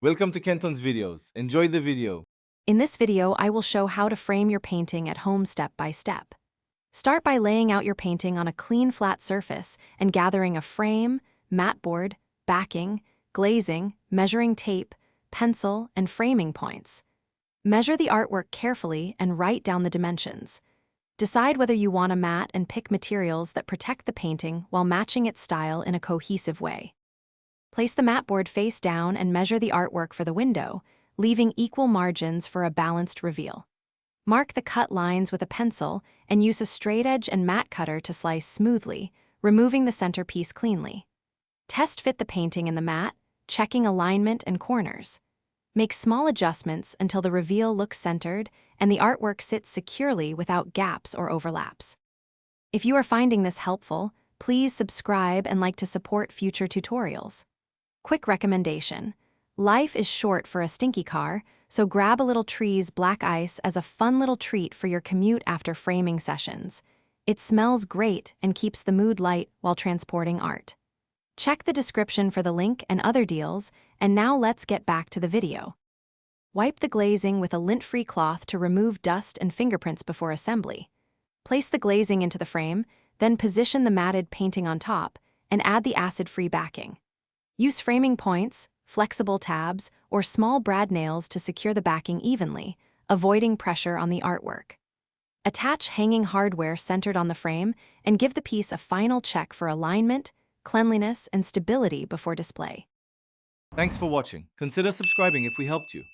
Welcome to Kenton's videos. Enjoy the video. In this video, I will show how to frame your painting at home step by step. Start by laying out your painting on a clean, flat surface and gathering a frame, mat board, backing, glazing, measuring tape, pencil, and framing points. Measure the artwork carefully and write down the dimensions. Decide whether you want a mat and pick materials that protect the painting while matching its style in a cohesive way. Place the mat board face down and measure the artwork for the window, leaving equal margins for a balanced reveal. Mark the cut lines with a pencil and use a straight edge and mat cutter to slice smoothly, removing the centerpiece cleanly. Test fit the painting in the mat, checking alignment and corners. Make small adjustments until the reveal looks centered and the artwork sits securely without gaps or overlaps. If you are finding this helpful, please subscribe and like to support future tutorials. Quick recommendation. Life is short for a stinky car, so grab a little tree's black ice as a fun little treat for your commute after framing sessions. It smells great and keeps the mood light while transporting art. Check the description for the link and other deals, and now let's get back to the video. Wipe the glazing with a lint-free cloth to remove dust and fingerprints before assembly. Place the glazing into the frame, then position the matted painting on top, and add the acid-free backing. Use framing points, flexible tabs, or small brad nails to secure the backing evenly, avoiding pressure on the artwork. Attach hanging hardware centered on the frame and give the piece a final check for alignment, cleanliness, and stability before display. Thanks for watching. Consider subscribing if we helped you.